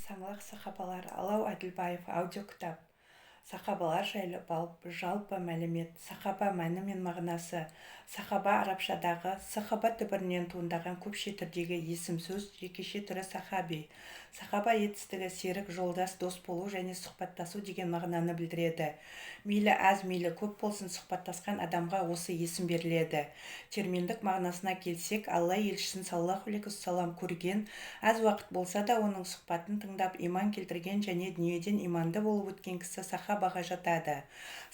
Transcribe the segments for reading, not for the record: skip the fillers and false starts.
Саңлақ сахабалар Алау Әділбаев аудиокітап. Сахабалар жайлы жалпы мәлімет. Сахаба мәні мен мағынасы. Сахаба арабшадағы сахаба түбірінен туындаған көпше түрдегі есім сөз, жекеше түрі сахаби. Сахаба етістігі серік, жолдас, дос болу және сұхбаттасу деген мағынаны білдіреді. Мейлі аз, мейлі көп болсын, сұхбаттасқан адамға осы есім беріледі. Терминдік мағынасына келсек, Алла елшісін саллаллаху алейхи уассалам көрген, аз уақыт болса да оның сұхбатын тыңдап иман келтірген және дүниеден иманды болып өткен кісі сахабаға жатады.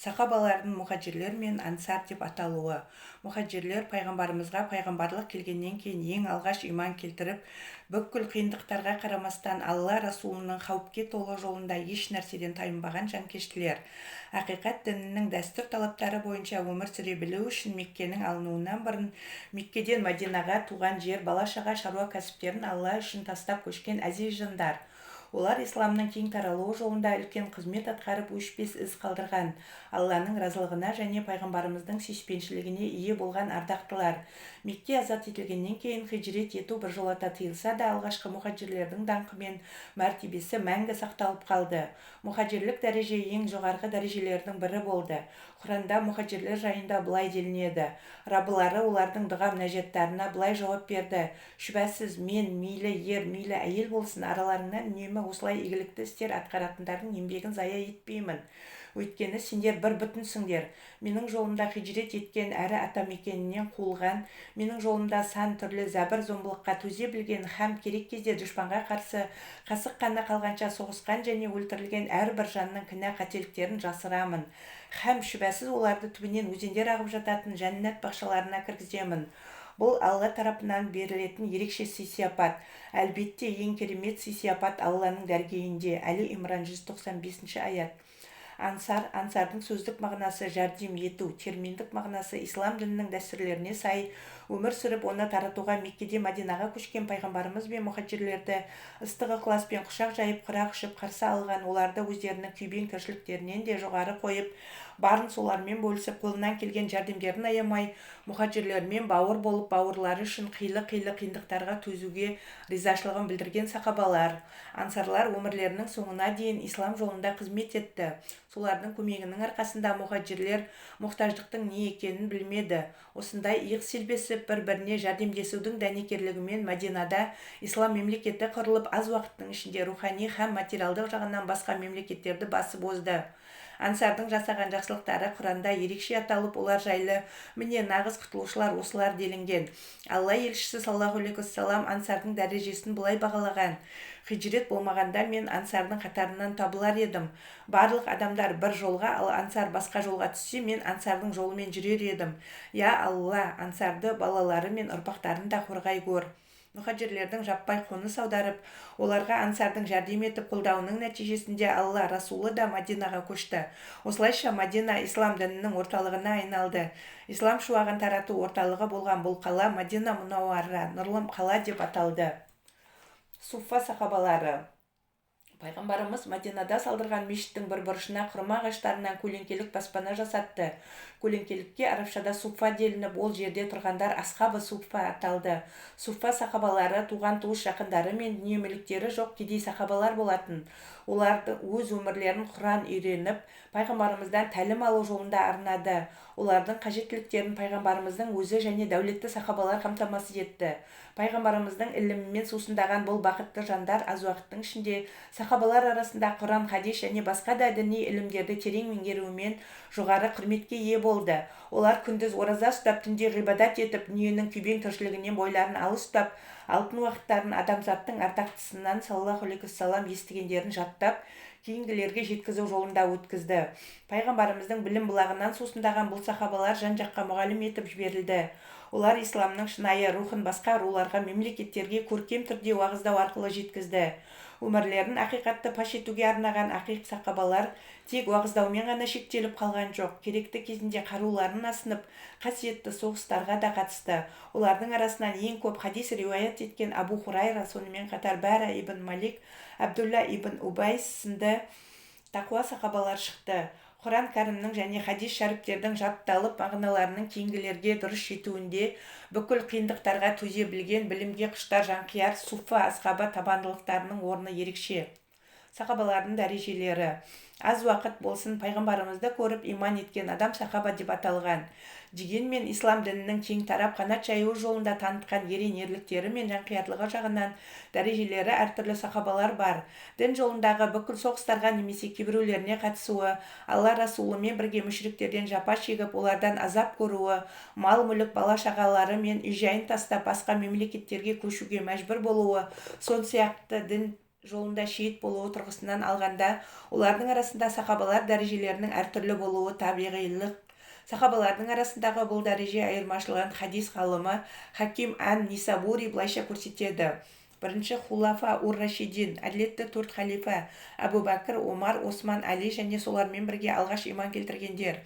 Сахабалардың мұхаджирлер мен ансар деп аталуы. Мұхаджирлер пайғамбарымызға пайғамбарлық келгеннен кейін ең алғаш иман келтіріп, бүкіл қиындықтарға қарамастан Алла Расулының қауіпке толы жолында еш нәрседен тайынбаған жанкештілер. Ақиқат дінінің дәстүр талаптары бойынша өмір сүре білу үшін Меккенің алынуынан бұрын Меккеден Мәдинаға туған жер, бала-шаға, шаруа кәсіптерін Алла үшін тастап көшкен әзиз жандар. Олар исламның кең таралуы жолында үлкен қызмет атқарып өшпес із қалдырған, Алланың разылығына және пайғамбарымыздың сүйіспеншілігіне ие болған ардақтылар. Мекке азат етілгеннен кейін хиджрет ету біржолата тыйылса да, алғашқы мұхаджирлердің даңқы мен мәртебесі мәңгі сақталып қалды. Мұхаджирлік дәреже ең жоғарғы дәрежелердің бірі болды. Құранда мұхаджирлер жайында былай делінеді: Раббылары олардың дұға мінәжаттарына былай жауап берді: шүбәсіз мен, мейлі ер, мейлі әйел болсын, араларыңнан үнемі осылай игілікті істер атқаратындардың еңбегін зая етпеймін. Өйткені сендер бір бүтінсіңдер. Менің жолымда хиджрет еткен, әрі атамекенінен қуылған, менің жолымда сан түрлі зәбір-зомбылыққа төзе білген, һәм керек кезде дұшпанға қарсы қасық қаны қалғанша соғысқан және өлтірілген әрбір жанның кінә-қателіктерін жасырамын. Һәм шүбәсіз оларды түбінен өзендер ағып жататын жәннат бақшаларына кіргіземін. Бұл Алла тарапынан берілетін ерекше сый-сияпат. Әлбетте, ең керемет сый-сияпат Алланың дәргейінде. Әли Имран 195 аят. Ансардың сөздік мағынасы жәрдем ету, терминдік мағынасы ислам дінінің дәстүрлеріне сай өмір сүріп, оны таратуға Меккеде Мәдинаға көшкен пайғамбарымыз бен мұхаджирлерді ыстық ықыласпен құшақ жайып, құрақ ұшып қарсы алған, оларды өздерінің күйбең тіршіліктерінен де жоғары қойып, барын солармен бөлісіп, қолынан келген жәрдемдерін аямай, мұхаджирлермен бауыр болып, бауырлары үшін қилы-қилы қиындықтарға төзуге ризашылығын білдірген сахабалар. Ансарлар өмірлерінің соңына дейін ислам жолында қызмет етті. Солардың көмегінің арқасында мұхаджирлер мұқтаждықтың не екенін білмеді. Осындай иық селбесіп, бір-біріне жәрдемдесудің дәнекерлігімен Мәдинада ислам мемлекеті құрылып, аз уақыттың ішінде рухани һәм материалдық жағынан басқа мемлекеттерді басып озды. Ансардың жасаған жақсылықтары Құранда ерекше аталып, олар жайлы міне нағыз құтылушылар осылар делінген. Алла елшісі саллаллаху алейхи уассалам ансардың дәрежесін былай бағалаған: хиджрет болмағанда мен ансардың қатарынан табылар едім. Барлық адамдар бір жолға, ал ансар басқа жолға түссе, мен ансардың жолымен жүрер едім. Я Алла, ансарды, балалары мен ұрпақтарын да қорғай көр. Мұхаджирлердің жаппай қоныс аударып, оларға ансардың жәрдем етіп қолдауының нәтижесінде Алла Расулы да Мәдинаға көшті. Осылайша Мәдина ислам дінінің орталығына айналды. Ислам шуағын тарату орталығы болған бұл қала Мәдина Мұнауара, нұрлы қала деп аталды. Суффа сахабалары. Пайғамбарымыз Мәдинада салдырған мешіттің бір бұрышына құрма ағаштарынан көлеңкелік баспана жасатты. Көлеңкелікке арабшада суффа делініп, ол жерде тұрғандар асхабы суффа аталды. Суффа сахабалары туған-туыс жақындары мен дүние мүліктері жоқ кедей сахабалар болатын. Оларды өз өмірлерін Құран үйреніп, пайғамбарымыздан тәлім алу жолында арнады. Олардың қажеттіліктерін пайғамбарымыздың өзі және дәулетті сахабалар қамтамасыз етті. Пайғамбарымыздың ілімімен сусындаған бұл бақытты жандар аз уақыттың ішінде сахабалар арасында Құран, хадис және басқа да діни ілімдерді терең меңгеруімен жоғары құрметке ие болды. Олар күндіз ораза ұстап, түнде ғибадат етіп, дүниенің күйбең тіршілігінен бойларын алыс ұстап, алтын уақыттарын адамзаттың ардақтысынан саллаллаху алейхи уассалам естігендерін жаттап, кейінгілерге жеткізу жолында өткізді. Пайғамбарымыздың білім бұлағынан сусындаған бұл сахабалар жан-жаққа мұғалім етіп жіберілді. Олар исламның шынайы рухын басқа руларға, мемлекеттерге көркем түрде уағыздау арқылы жеткізді. Өмірлерін ақиқатты паш етуге арнаған ақиқ сахабалар тек уағыздаумен ғана шектеліп қалған жоқ. Керекті кезінде қаруларын асынып, қасиетті соғыстарға да қатысты. Олардың арасынан ең көп хадис риуаят еткен Абу Хурайра, сонымен қатар Бәра ибн Малик, Абдулла ибн Убайс сынды тақуа сахабалар шықты. Құран кәрімнің және хадис шәріптердің жатталып мағыналарының кейінгілерге дұрыс жетуінде бүкіл қиындықтарға төзе білген білімге құштар жанқияр суфа асхаба табандылықтарының орны ерекше. Сахабалардың дәрежелері. Аз уақыт болсын пайғамбарымызды көріп иман еткен адам сахаба деп аталған. Дегенмен ислам дінінің кең тарап қанат жаюы жолында танытқан ерен ерліктері мен жанқиярлығы жағынан дәрежелері әртүрлі сахабалар бар. Дін жолындағы бүкіл соғыстарға немесе кейбіреулеріне қатысуы, алла расулымен бірге мүшриктерден жапа шегіп, олардан азап көруі, мал-мүлік бала-шағалары мен үй-жайын тастап басқа мемлекеттерге көшуге мәжбүр болуы, сон сияқты дін жолында шейіт болуы тұрғысынан алғанда, олардың арасында сахабалар дәрежелерінің әртүрлі болуы табиғилық. Сахабалардың арасындағы бұл дәреже айырмашылығын хадис ғалымы Хаким ан-Нисабури былайша көрсетеді. Бірінші хулафа ур-рашидин, әділетті төрт халифа Әбу Бәкір, Омар, Осман, Али және солармен бірге алғаш иман келтіргендер.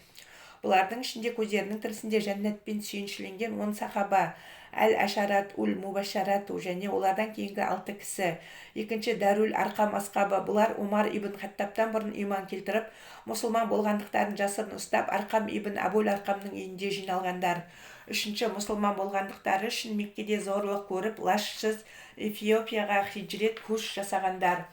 Бұлардың ішінде көздерінің тірісінде жәннатпен сүйіншіленген 10 сахаба, әл-әшарат ұл-мубашарату және олардан кейінгі 6 кісі. Екінші Дәрул Арқам асхабы, бұлар Умар ибн Хаттабтан бұрын иман келтіріп, мұсылман болғандықтарын жасырын ұстап, Арқам ибн Абул Арқамның үйінде жиналғандар. Үшінші мұсылман болғандықтары үшін Меккеде зорлық көріп, лажсыз Эфиопияға хиджрет көш жасағандар.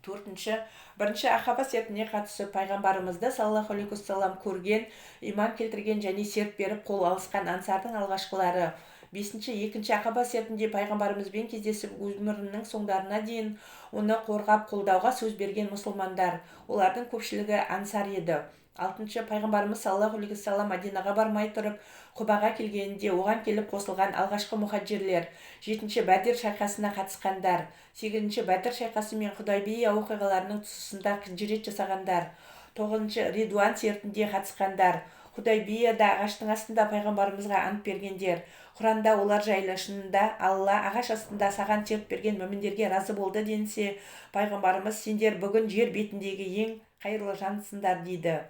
Төртінші, бірінші Ақаба сертіне қатысып пайғамбарымызды саллаллаху алейхи уассалам көрген, иман келтірген және серт беріп қол алысқан ансардың алғашқылары. Бесінші, екінші Ақаба сертінде пайғамбарымызбен кездесіп өмірінің соңдарына дейін оны қорғап қолдауға сөз берген мұсылмандар. Олардың көпшілігі ансар еді. Алтыншы, пайғамбарымыз саллаллаху алейхи уассалам Мадинаға бармай тұрып, Құбаға келгенде оған келіп қосылған алғашқы мұхаджирлер. Жетінші, Бәдір шайқасына қатысқандар. Сегізінші, Бәдір шайқасы мен Худайбия оқиғаларының тұсында хиджрет жасағандар. Тоғызыншы, Ридуан сертінде қатысқандар. Худайбияда ағаштың астында пайғамбарымызға ант бергендер. Құранда олар жайлы шынында Алла ағаш астында саған серт берген мүміндерге разы болды денсе, пайғамбарымыз сендер бүгін жер бетіндегі ең қайырлы жансыңдар дейді.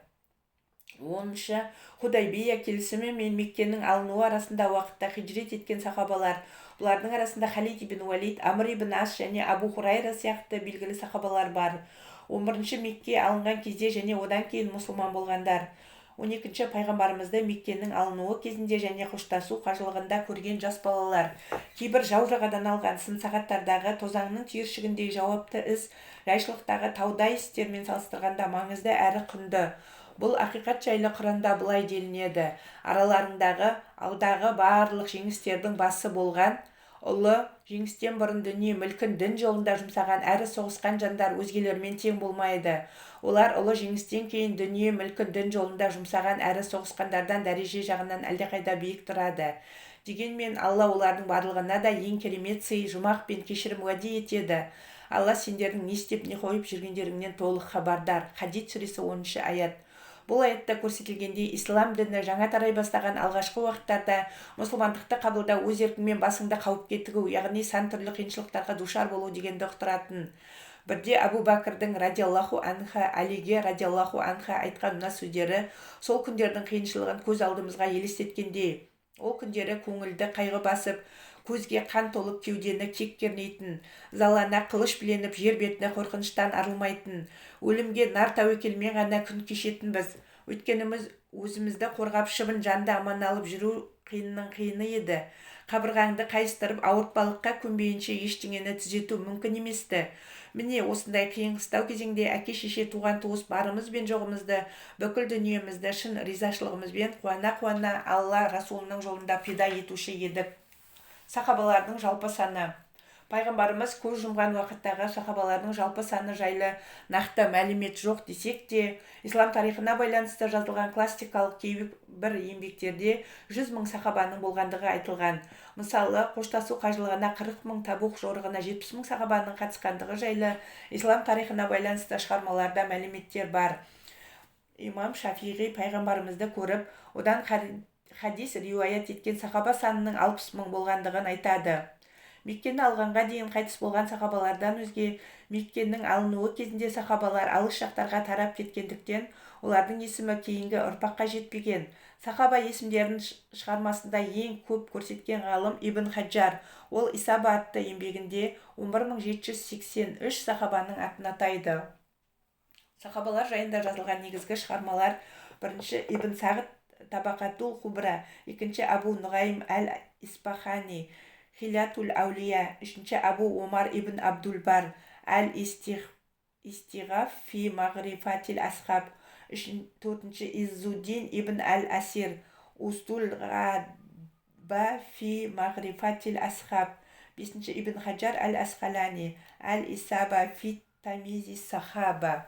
10-шы, Худайбия келісімі мен Меккенің алынуы арасында уақытта хиджрет еткен сахабалар. Бұлардың арасында Халид ибн Уалид, Амр ибн Ас және Абу Хурайра сияқты белгілі сахабалар бар. 11-ші, Мекке алынған кезде және одан кейін мұсылман болғандар. 12-ші, пайғамбарымызды Меккенің алынуы кезінде және қоштасу қажылығында көрген жас балалар. Кейбір жау жағадан алған сын сағаттардағы тозаңның түйіршігіндей жауапты іс жайшылықтағы таудай істермен салыстырғанда маңызды әрі құнды. Бұл ақиқат жайлы Құранда былай делінеді: араларындағы алдағы барлық жеңістердің басы болған, ұлы жеңістен бұрын дүние мүлкін дін жолында жұмсаған әрі соғысқан жандар өзгелермен тең болмайды. Олар ұлы жеңістен кейін дүние мүлкін дін жолында жұмсаған әрі соғысқандардан дәреже жағынан әлдеқайда биік тұрады. Дегенмен Алла олардың барлығына да ең керемет сый, жұмақ пен кешірім уәде етеді. Алла сендердің не істеп не қойып жүргендеріңнен толық хабардар. Хадид сүресі 10-шы аят. Бұл аятта көрсетілгендей, ислам діні жаңа тарай бастаған алғашқы уақыттарда мұсылмандықты қабылдау өз еркіңмен басыңды қауіпке тігу, яғни сан түрлі қиыншылықтарға душар болу дегенді ұқтыратын. Бірде Абу Бәкірдің радиаллаху анха Алиге радиаллаху анха айтқан мына сөздері сол күндердің қиыншылығын көз алдымызға елестеткендей. Ол күндері көңілді қайғы басып, көзге қан толып кеудені кек кернейтін, залана қылыш біленіп жер бетіне қорқыныштан арылмайтын, өлімге нар тәуекелмен ғана күн кешетінбіз. Өйткеніміз өзімізді қорғап шыбын жанды аман алып жүру қиынның қиыны еді. Қабырғаңды қайыстырып ауыртпалыққа көнбейінше ештеңені түзету мүмкін еместі. Міне осындай қиын қыстау кезеңде әке-шеше, туған-туыс барымыз бен жоғымызды, бүкіл дүниемізді шын ризашылығымызбен қуана-қуана Алла Расулының жолында пида етуші едік. Сахабалардың жалпы саны. Пайғамбарымыз көз жұмған уақыттағы сахабалардың жалпы саны жайлы нақты мәлімет жоқ десек те, ислам тарихына байланысты жазылған классикалық кейбір еңбектерде 100 000 сахабаның болғандығы айтылған. Мысалы, қоштасу қажылығына 40 000, Табуқ жорығына 70 000 сахабаның қатысқандығы жайлы ислам тарихына байланысты шығармаларда мәліметтер бар. Имам Шафиғи пайғамбарымызды көріп, одан хадис риуаят еткен сахаба санының 60 000 болғандығын айтады. Меккені алғанға дейін қайтыс болған сахабалардан өзге, Меккенің алынуы кезінде сахабалар алыс жақтарға тарап кеткендіктен, олардың есімі кейінгі ұрпаққа жетпеген. Сахаба есімдерін шығармасында ең көп көрсеткен ғалым Ибн Хаджар. Ол Исаба атты еңбегінде 11783 сахабаның атын атайды. Сахабалар жайында жазылған негізгі шығармалар: бірінші Ибн Сағд Табақатул Кубра, екінші Абу Нуғайм әл-Исфахани Хилятул Аулия, үшінші Абу Омар ибн Абдул Бар әл-Истиғаф фи Мағрифатил Асхаб, төртінші Иззуддин ибн әл-Асир Устул Ғаба фи Мағрифатил Асхаб, бесінші Ибн Хаджар әл-Асқалани әл-Исаба фи Тамизи Сахаба.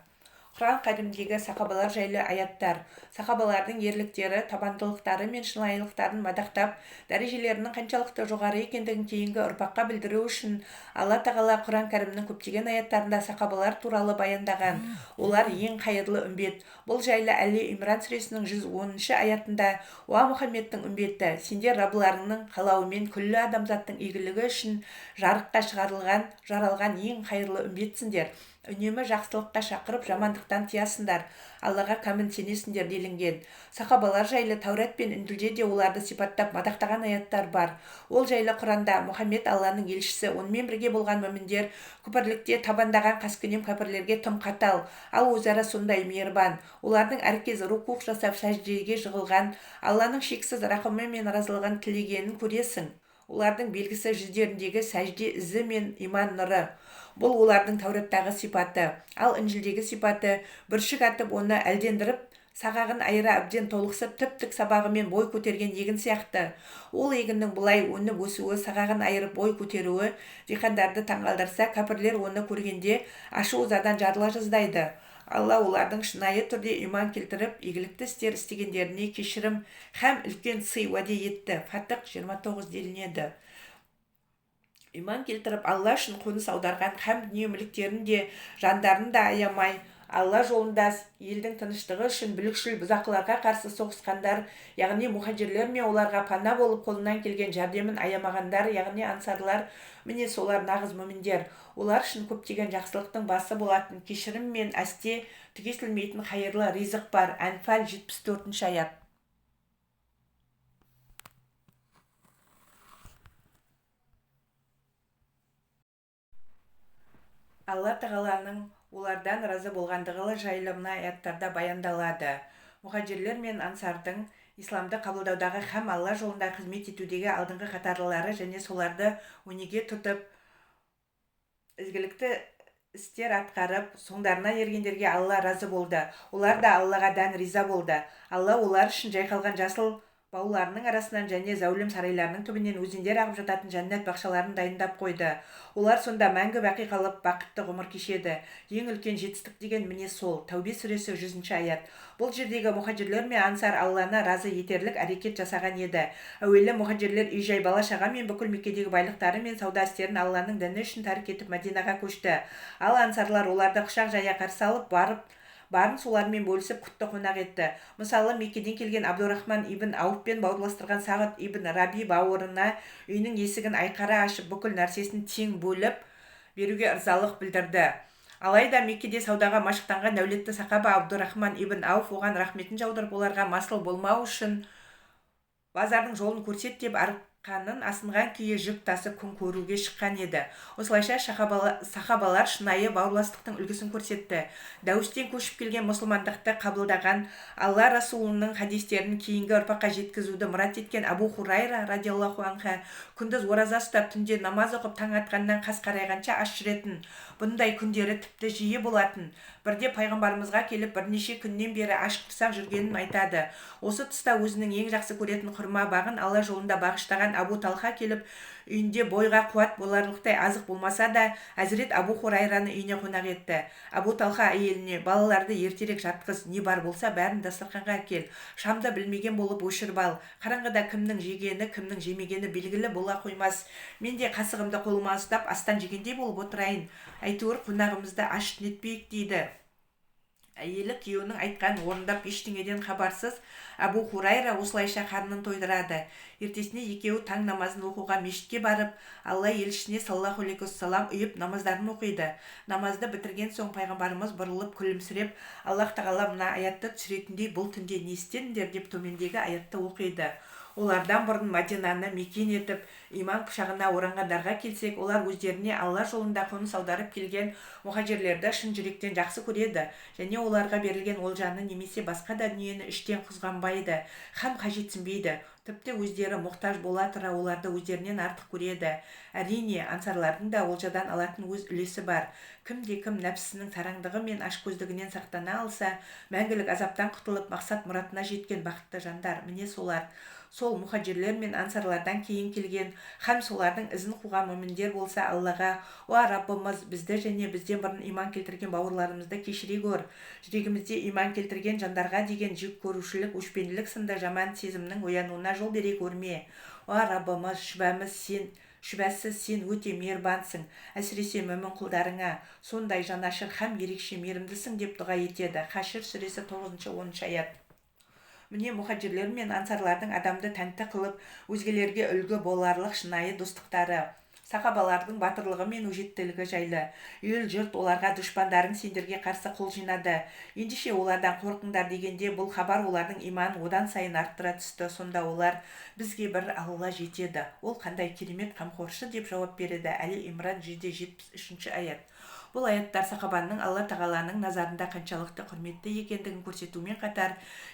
Құран кәрімдегі сахабалар жайлы аяттар. Сахабалардың ерліктері, табандылықтары мен шынайылықтарын мадақтап, дәрежелерінің қаншалықты жоғары екендігін кейінгі ұрпаққа білдіру үшін Алла Тағала Құран кәрімнің көптеген аяттарында сахабалар туралы баяндаған. Олар ең қайырлы үмбет. Бұл жайлы Әли Имран сүресінің 110-шы аятында: "Уа Мұхаммедтің үмбеті, сендер Раббыларыңның қалауымен күллі адамзаттың игілігі үшін жарыққа шығарылған, жаралған ең қайырлы үмбетсіңдер. Үнемі жақсылыққа шақырып, жамандықтан тиясыңдар. Аллаға кәмін сенесіңдер" делінген. Сахабалар жайлы Таурат пен Үнжілде де оларды сипаттап мадақтаған аяттар бар. Ол жайлы Құранда: "Мұхаммед Алланың елшісі, онымен бірге болған мүміндер күпірлікте табандаған қаскүнем кәпірлерге тым қатал, ал өзара сондай мейірбан. Олардың әркез рукух жасап сәждеге жығылған, Алланың шексіз рақымы мен разылығын тілегенін көресің. Олардың белгісі жүздеріндегі сәжде ізі мен иман нұры." Бұл олардың Таураттағы сипаты. Ал Інжілдегі сипаты: бүршік атып оны әлдендіріп, сағағын айыра әбден толықсып, тіп-тік сабағымен бой көтерген егін сияқты. Ол егіннің бұлай өніп өсуі, сағағын айырып бой көтеруі диқандарды таңғалдырса, кәпірлер оны көргенде ашу-ызадан жарыла жаздайды. Алла олардың шынайы түрде иман келтіріп, игілікті істер істегендеріне кешірім һәм үлкен сый уәде етті. Фатық 29 делінеді. Иман келтіріп, Алла үшін қоныс аударған һәм дүние мүліктерін де, жандарын да аямай, Алла жолында елдің тыныштығы үшін бүлікшіл бұзақыларға қарсы соғысқандар, яғни мұхаджирлер мен оларға пана болып қолынан келген жәрдемін аямағандар, яғни ансарлар, міне солар нағыз мүміндер. Олар үшін көптеген жақсылықтың басы болатын кешірім мен әсте түгесілмейтін қайырлы ризық бар. Әнфал 74-ші аят. Алла Тағаланың олардан разы болғандығы жайлы мына аяттарда баяндалады. Мұхаджирлер мен ансардың исламды қабылдаудағы һәм Алла жолында қызмет етудегі алдыңғы қатарлылары және соларды өнеге тұтып, ізгілікті істер атқарып, соңдарына ергендерге Алла разы болды. Олар да Аллаға дән риза болды. Алла олар үшін жайқалған жасыл бауларының арасынан және зәулім сарайларының түбінен өзендер ағып жататын жәннат бақшаларын дайындап қойды. Олар сонда мәңгі бақи қалып бақытты ғұмыр кешеді. Ең үлкен жетістік деген міне сол. Тәубе сүресі 100-ші аят. Бұл жердегі мұхаджирлер мен ансар Алланы разы етерлік әрекет жасаған еді. Әуелі мұхаджирлер үй-жай, бала-шаға мен бүкіл Меккедегі байлықтары мен сауда істерін Алланың діні үшін тәрк етіп Мәдинаға көшті. Ал ансарлар оларды құшақ жая қарсы алып, барын солармен бөлісіп құтты қонақ етті. Мысалы, Меккеден келген Абдурахман ибн Ауфпен бауырластырған Сағд ибн Раби бауырына үйінің есігін айқара ашып, бүкіл нәрсесін тең бөліп беруге ырзалық білдірді. Алайда Меккеде саудаға машықтанған дәулетті сахаба Абдурахман ибн Ауф оған рахметін жаудырып, оларға масыл болмау үшін базардың жолын көрсет деп арқанын асынған күйі жүк тасып күн көруге шыққан еді. Осылайша сахабалар шынайы бауырластықтың үлгісін көрсетті. Дәуістен көшіп келген мұсылмандықты қабылдаған, Алла Расулының хадистерін кейінгі ұрпаққа жеткізуді мұрат еткен Абу Хурайра радиаллаху анху күндіз ораза ұстап, түнде намаз оқып, таң атқаннан қас қарайғанша аш жүретін. Бұндай күндері тіпті жиі болатын. Бірде пайғамбарымызға келіп, бірнеше күннен бері аш құрсақ жүргенін айтады. Осы тұста өзінің ең жақсы көретін құрма бағын Алла жолында бағыштаған Абу Талха келіп, үйінде бойға қуат боларлықтай азық болмаса да, Әзірет Абу Хурайраны үйіне қонақ етті. Абу Талха әйеліне: балаларды ертерек жатқыз, не бар болса бәрін дастарханға әкел. Шамды білмеген болып өшіріп ал. Қараңғыда кімнің жегені, кімнің жемегені белгілі бола қоймас. Мен де қасығымды қолыма ұстап, астан жегендей болып отырайын. Әйтеуір қонағымызды аш түнетпейік дейді. Әйелі күйеуінің айтқанын орындап ештеңеден хабарсыз Абу Хурайра осылайша қарнын тойдырады. Ертесіне екеуі таң намазын оқуға мешітке барып, Алла елшісіне саллаллаху алейхи уассалам үйіп намаздарын оқиды. Намазды бітірген соң пайғамбарымыз бұрылып күлімсіреп, Аллах Тағала мына аятты түсіретіндей бұл түнде не істедіңдер деп төмендегі аятты оқиды. Олардан бұрын Мадинаны мекен етіп, иман құшағына оранғандарға келсек, олар өздеріне Алла жолында қоныс аударып келген мұхажирлерді шын жүректен жақсы көреді, және оларға берілген олжаны немесе басқа да дүниені іштен қызғанбайды, һәм қажетсінбейді. Тіпті өздері мұқтаж бола тұра оларды өздерінен артық көреді. Әрине, ансарлардың да олжадан алатын өз үлесі бар. Кім нәпсісінің сараңдығы мен ашкөздігінен сақтана алса, мәңгілік азаптан құтылып, мақсат мұратына жеткен бақытты жандар. Міне солар. Сол мұхажирлер мен ансарлардан кейін келген, һәм солардың ізін қуған мүміндер болса Аллаға: «О Раббымыз, бізді және бізден бұрын иман келтірген бауырларымызды кешіре көр. Жүрегімізде иман келтірген жандарға деген жек көрушілік, өшпенділік сынды жаман сезімнің оянуына жол бере көрме. О Раббымыз, шүбәсіз сен өте мейірбансың, әсіресе мүмін құлдарыңа сондай жанашыр һәм ерекше мейірімдісің» деп дұға етеді. Хашр сүресі 9-10 аят. Міне мұхажирлер мен ансарлардың адамды тәнті қылып, өзгелерге үлгі боларлық шынайы достықтары. Сахабалардың батырлығы мен өжеттілігі жайлы. Ел жұрт оларға дұшпандарын сендерге қарсы қол жинады, ендеше олардан қорқыңдар дегенде, бұл хабар олардың иманын одан сайын арттыра түсті. Сонда олар: «Бізге бір Алла жетеді, ол қандай керемет қамқоршы» деп жауап береді. Әли Имран 173 аят. Бұл аяттар сахабаның Алла тағаланың назарында қаншалықты құрметті екендігін көрсетумен қатар,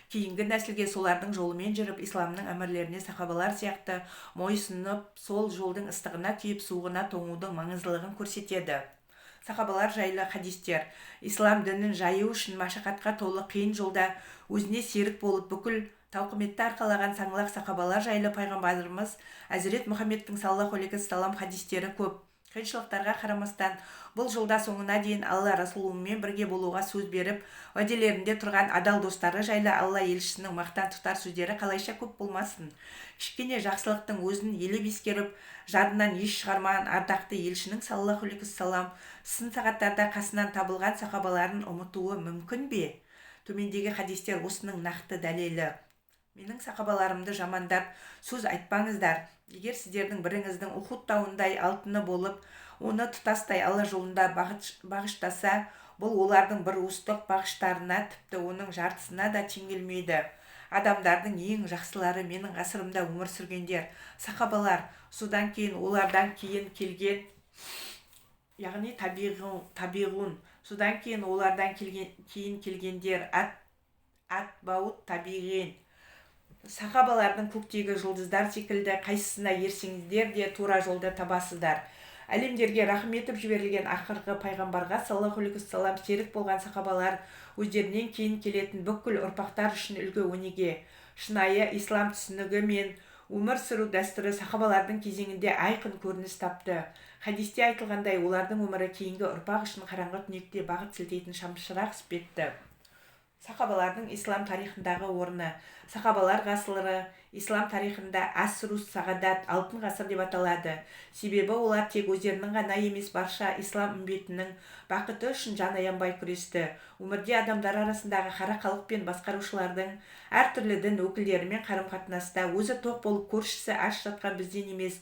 кейінгі нәсілге солардың жолымен жүріп, исламның әмірлеріне сахабалар сияқты мойынсұнып, сол жолдың ыстығына күйіп, суығына тоңудың маңыздылығын көрсетеді. Сахабалар жайлы хадистер. Ислам дінін жайу үшін машақатқа толы қиын жолда өзіне серік болып, бүкіл тауқыметті арқалаған саңлақ сахабалар жайлы пайғамбарымыз Әзірет Мұхаммедтің саллаллаху алейхи вассалам хадистері көп. Қиыншылықтарға қарамастан, бұл жылда соңына дейін Алла Расулымен бірге болуға сөз беріп, уәделерінде тұрған адал достары жайлы Алла елшісінің мақтан тұтар сөздері қалайша көп болмасын. Кішкене жақсылықтың өзін елеп ескеріп, жадынан еш шығармаған ардақты елшінің саллаллаху алейхи вассалам сын сағаттарда қасынан табылған сахабаларын ұмытуы мүмкін бе? Төмендегі хадистер осының нақты дәлелі. Менің сахабаларымды жамандап сөз айтпаңыздар. Егер сіздердің біріңіздің Ухуд тауындай алтыны болып, оны тұтастай Алла жолында бағыштаса, бұл олардың бір уыстық бағыштарына, тіпті оның жартысына да тең келмейді. Адамдардың ең жақсылары менің ғасырымда өмір сүргендер, сахабалар, содан кейін олардан кейін келген, яғни табиғун, содан кейін олардан кейін келгендер, атбаут табиғин. Сахабалардың көктегі жұлдыздар секілді қайсысына ерсеңіздер де тура жолды табасыздар. Әлемдерге рахым етіп жіберілген ақырғы пайғамбарға саллаллаху алейхи вассалам серік болған сахабалар өздерінен кейін келетін бүкіл ұрпақтар үшін үлгі өнеге. Шынайы ислам түсінігі мен өмір сүру дәстүрі сахабалардың кезеңінде айқын көрініс тапты. Хадисте айтылғандай, олардың өмірі кейінгі ұрпақ үшін қараңғы түнекте бағыт сілтейтін шамшырақ іспетті. Сахабалардың ислам тарихындағы орны. Сахабалар ғасыры ислам тарихында Ас-Рус Сағадат, алтын ғасыр деп аталады. Себебі олар тек өздерінің ғана емес, барша ислам үмбетінің бақыты үшін жан аянбай күресті. Өмірде адамдар арасындағы қара халық пен басқарушылардың әртүрлі дін өкілдерімен қарым-қатынаста өзі тоқ болып көршісі аш жатқан бізден емес,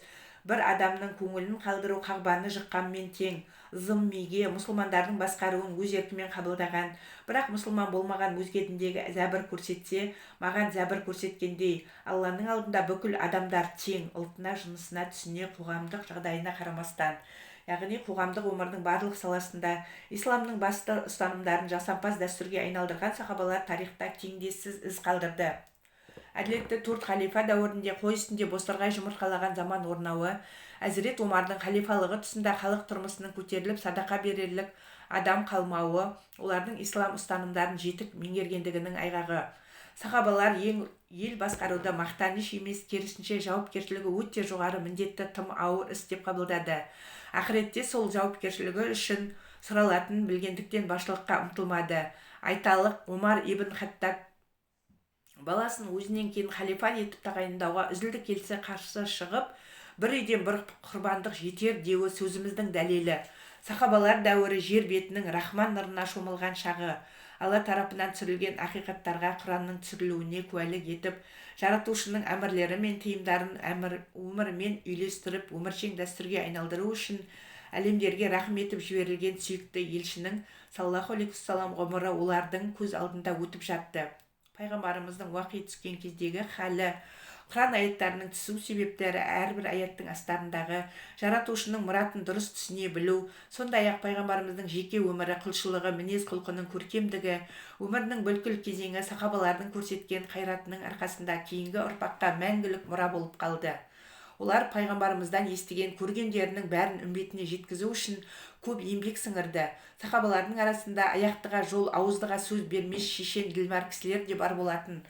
бір адамның көңілін қалдыру қағбаны жыққанмен тең. Зыммиге мұсылмандардың басқаруын өз еркімен қабылдаған, бірақ мұсылман болмаған өзге діндегі зәбір көрсетсе, маған зәбір көрсеткендей. Алланың алдында бүкіл адамдар тең, ұлтына, жынысына, түсіне, қоғамдық жағдайына қарамастан. Яғни қоғамдық өмірдің барлық саласында исламның басты ұстанымдарын жасампаз дәстүрге айналдырған сахабалар тарихта теңдессіз із қалдырды. Әділетті төрт халифа дәуірінде қой үстінде бозторғай жұмыртқалаған заман орнауы, Әзірет Омардың халифалығы тұсында халық тұрмысының көтеріліп садақа берерлік адам қалмауы олардың ислам ұстанымдарын жетік меңгергендігінің айғағы. Сахабалар ел басқаруды мақтаныш емес, керісінше жауапкершілігі өте жоғары міндетті, тым ауыр іс деп қабылдады. Ақыретте сол жауапкершілігі үшін сұралатынын білгендіктен басшылыққа ұмтылмады. Айталық, Омар ибн Хаттаб баласын өзінен кейін халифа етіп тағайындауға үзілді келсе қарсы шығып, бір үйден бір құрбандық жетер деуі сөзіміздің дәлелі. Сахабалар дәуірі жер бетінің рахман нұрына шомылған шағы. Алла тарапынан түсірілген ақиқаттарға, Құранның түсірілуіне куәлік етіп, жаратушының әмірлері мен тыйымдарын өмірмен үйлестіріп, өміршең дәстүрге айналдыру үшін әлемдерге рахым етіп жіберілген сүйікті елшінің саллаллаху алейхи вассалам ғұмыры олардың көз алдында өтіп жатты. Пайғамбарымыздың уақи түскен кездегі халі, Құран аяттарының түсу себептері әрбір аяттың астарындағы жаратушының мұратын дұрыс түсіне білу, сондай-ақ пайғамбарымыздың жеке өмірі, құлшылығы, мінез-құлқының көркемдігі, өмірінің бүткіл кезеңі сахабалардың көрсеткен қайратының арқасында кейінгі ұрпаққа мәңгілік мұра болып қалды. Олар пайғамбарымыздан естіген, көргендерінің бәрін үмбетіне жеткізу үшін көп еңбек сіңірді. Сахабалардың арасында аяқтыға жол, ауыздыға сөз бермес шешен ділмәр кісілер де бар болатын.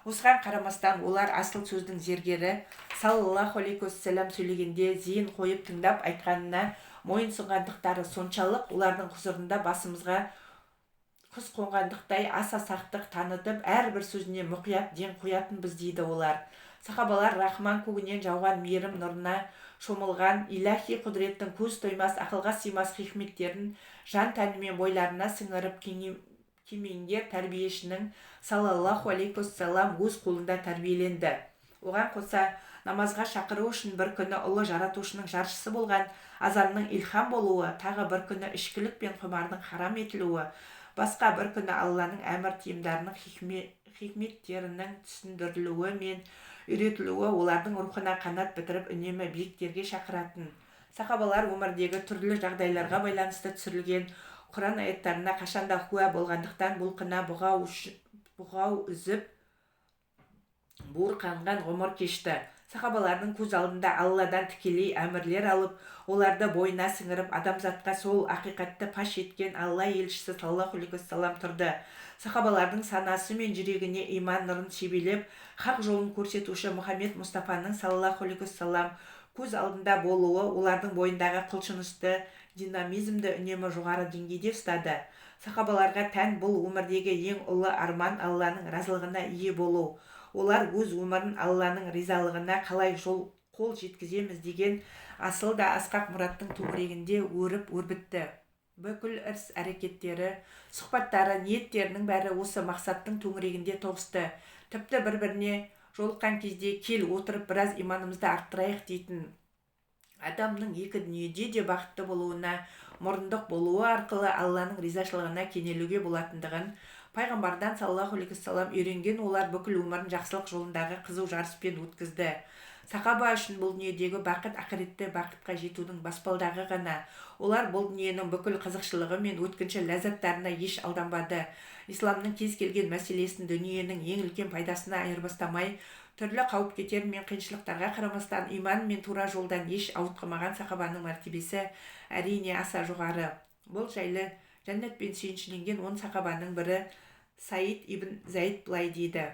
Осыған қарамастан олар асыл сөздің зергері, саллаллаху алейхи уассалам сөйлегенде зейін қойып тыңдап айтқанына мойынсұнғандықтары соншалық, олардың құзырында басымызға құс қонғандықтай аса сақтық танытып, әрбір сөзіне мұқият ден қоятынбыз дейді олар. Сахабалар рахман көгінен жауған мейірім нұрына шомылған, илахи құдіреттің көз тоймас, ақылға сыймас хикметтерін жан тәнімен бойларына сіңіріп кемеңгер тәрбиешінің саллаллаху алейхи уассалам өз қолында тәрбиеленді. Оған қоса намазға шақыру үшін бір күні ұлы жаратушының жаршысы болған азанның илхам болуы, тағы бір күні ішкілік пен құмардың харам етілуі, басқа бір күні Алланың әмір тиымдарының хикметтерінің түсіндірілуі мен үйретілуі олардың рухына қанат бітіріп үнемі биіктерге шақыратын. Сахабалар өмірдегі түрлі жағдайларға байланысты түсірілген Құран аяттарына қашанда куә болғандықтан бұлқына бұғау үзіп буырқанған ғұмыр кешті. Сахабалардың көз алдында Алладан тікелей әмірлер алып, оларды бойына сіңіріп, адамзатқа сол ақиқатты паш еткен Алла елшісі саллаллаху алейхи уассалам тұрды. Сахабалардың санасы мен жүрегіне иман нұрын себелеп, хақ жолын көрсетуші Мұхаммед Мұстафаның саллаллаху алейхи уассалам көз алдында болуы олардың бойындағы құлшынысты, динамизмді үнемі жоғары деңгейде ұстады. Сахабаларға тән бұл өмірдегі ең ұлы арман Алланың разылығына ие болу. Олар өз өмірін Алланың ризалығына қалай қол жеткіземіз деген асыл да асқақ мұраттың төңірегінде өрбітті. Бүкіл іс-әрекеттері, сұхбаттары, ниеттерінің бәрі осы мақсаттың төңірегінде тоғысты. Тіпті бір-біріне жолыққан кезде кел отырып біраз иманымызды арттырайық дейтін. Адамның екі дүниеде де бақытты болуына, мұрындық болуы арқылы Алланың ризашылығына кенелуге болатындығын пайғамбардан саллаллаху алейхи уассалам үйренген. Олар бүкіл өмірін жақсылық жолындағы қызу жарыспен өткізді. Сахаба үшін бұл дүниедегі бақыт ақыретті бақытқа жетудің баспалдағы ғана. Олар бұл дүниенің бүкіл қызықшылығы мен өткінші ләззаттарына еш алданбады. Исламның кез келген мәселесін дүниенің ең үлкен пайдасына айырбастамай, түрлі қауіп кетер мен қиыншылықтарға қарамастан иман мен тура жолдан еш ауытқымаған сахабаның мәртебесі әрине аса жоғары. Бұл жайлы жәннатпен сүйіншіленген 10 сахабаның бірі Саид ибн Зайд былай дейді: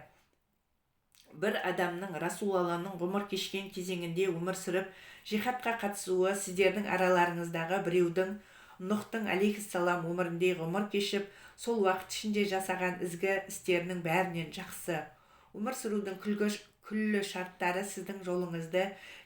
бір адамның Расулалланың ғұмыр кешкен кезеңінде өмір сүріп, жихадқа қатысуы сіздердің араларыңыздағы біреудің Нұхтың алейхиссалам өміріндей ғұмыр кешіп, сол уақыт ішінде жасаған ізгі істерінің бәрінен жақсы. Өмір сүрудің күллі шарттары сіздің жолыңызды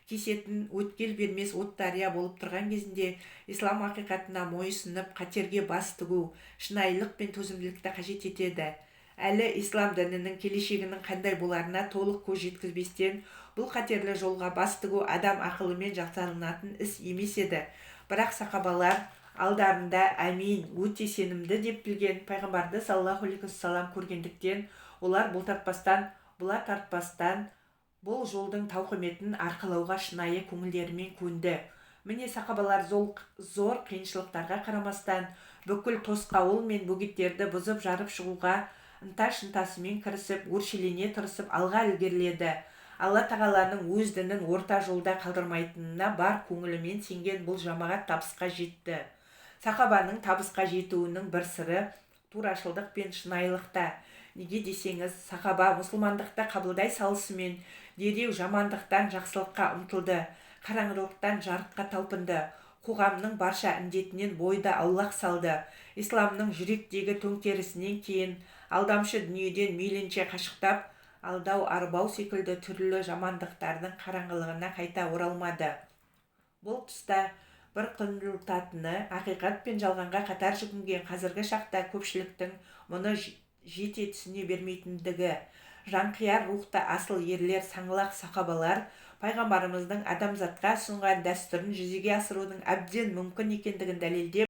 кесетін өткел бермес от дария болып тұрған кезінде ислам ақиқатына мойынсұнып, қатерге бас тігу, шынайылық пен төзімділікті қажет етеді. Әлі ислам дінінің келешегінің қандай боларына толық көз жеткізбестен, бұл қатерлі жолға бас тігу адам ақылымен жасалынатын іс емес еді. Бірақ сахабалар алдарында әмин, өте сенімді деп білген пайғамбарды саллаллаху алейхи уассалам көргендіктен, олар бұла тартпастан бұл жолдың тауқыметін арқалауға шынайы көңілдерімен көнді. Міне сахабалар зор қиыншылықтарға қарамастан бүкіл тосқауыл мен бөгеттерді бұзып жарып шығуға ынта-шынтасымен кірісіп, өршелене тырысып алға ілгеріледі. Алла тағаланың өз дінін орта жолда қалдырмайтынына бар көңілімен сенген бұл жамағат табысқа жетті. Сахабаның табысқа жетуінің бір сыры турашылдық пен шынайылықта. Неге десеңіз, сахаба мұсылмандықты қабылдай салысымен дереу жамандықтан жақсылыққа ұмтылды, қараңғылықтан жарыққа талпынды. Қоғамның барша індетінен бойды аулақ салды. Исламның жүректегі төңкерісінен кейін алдамшы дүниеден мейлінше қашықтап, алдау арбау секілді түрлі жамандықтардың қараңғылығына қайта оралмады. Бұл тұста бір қынжылтатыны ақиқат пен жалғанға қатар жүгінген қазіргі шақта көпшіліктің мұны жете түсіне бермейтіндігі. Жанқияр рухта асыл ерлер, саңлақ сахабалар пайғамбарымыздың адамзатқа ұсынған дәстүрін жүзеге асырудың әбден мүмкін екендігін дәлелдеп,